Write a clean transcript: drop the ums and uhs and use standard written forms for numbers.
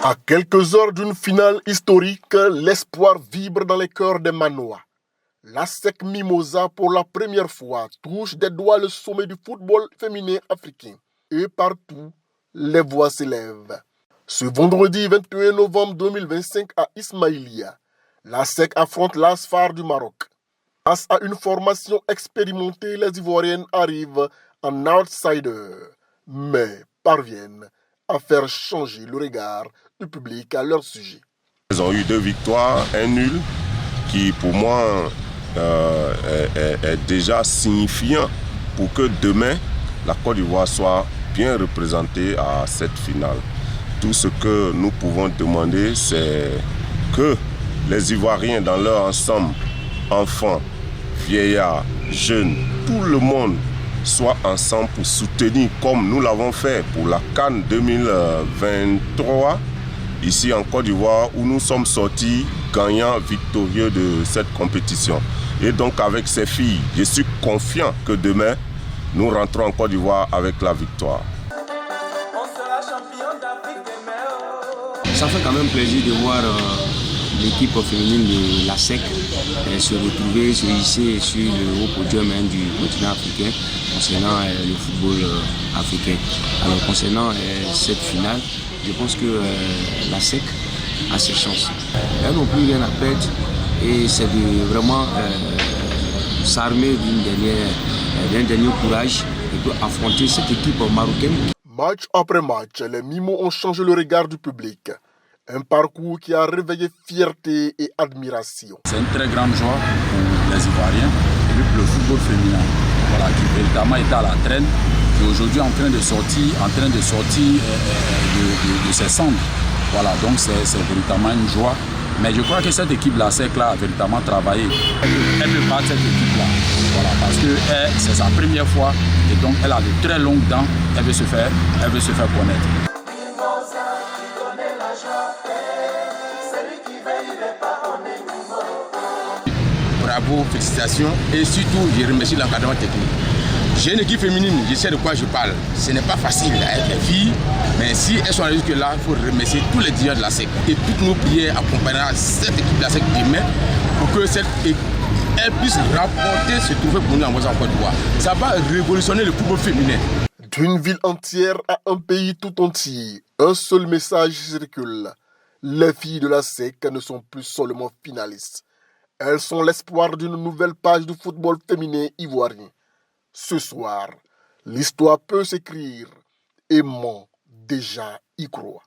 À quelques heures d'une finale historique, l'espoir vibre dans les cœurs des Manois. La SEC Mimosa, pour la première fois, touche des doigts le sommet du football féminin africain. Et partout, les voix s'élèvent. Ce vendredi 21 novembre 2025 à Ismaïlia, la SEC affronte l'Asfar du Maroc. Face à une formation expérimentée, les Ivoiriennes arrivent en outsider, mais parviennent à faire changer le regard du public à leur sujet. Ils ont eu 2 victoires, un nul, qui pour moi est déjà signifiant pour que demain, la Côte d'Ivoire soit bien représentée à cette finale. Tout ce que nous pouvons demander, c'est que les Ivoiriens dans leur ensemble, enfants, vieillards, jeunes, tout le monde soit ensemble pour soutenir, comme nous l'avons fait pour la CAN 2023, ici en Côte d'Ivoire, où nous sommes sortis gagnants, victorieux de cette compétition. Et donc avec ces filles, je suis confiant que demain, nous rentrons en Côte d'Ivoire avec la victoire. Ça fait quand même plaisir de voir l'équipe féminine de la SEC se retrouver, se hisser sur le haut podium du continent africain concernant le football africain. Alors concernant cette finale, je pense que la SEC a ses chances. Elles n'ont plus rien à perdre et c'est de vraiment s'armer d'un dernier courage et pour affronter cette équipe marocaine. Match après match, les Mimos ont changé le regard du public. Un parcours qui a réveillé fierté et admiration. C'est une très grande joie pour les Ivoiriens et puis pour le football féminin. Voilà, qui véritablement est à la traîne, qui est aujourd'hui en train de sortir de ses cendres. Voilà, donc c'est véritablement une joie. Mais je crois que cette équipe, la SEC, a véritablement travaillé. Elle peut battre cette équipe-là. Voilà, parce que c'est sa première fois et donc elle a de très longues dents. Elle veut se faire connaître. Bravo, félicitations et surtout je remercie l'encadrement technique. J'ai une équipe féminine, je sais de quoi je parle. Ce n'est pas facile avec les filles, mais si elles sont arrivées là, il faut remercier tous les dirigeants de la SEC. Et toutes nos prières accompagneront cette équipe de la SEC demain pour que elle puisse remporter ce trophée pour nous en Côte d'Ivoire. Ça va révolutionner le football féminin. D'une ville entière à un pays tout entier, un seul message circule. Les filles de la SEC ne sont plus seulement finalistes. Elles sont l'espoir d'une nouvelle page du football féminin ivoirien. Ce soir, l'histoire peut s'écrire. Aimons déjà y croire.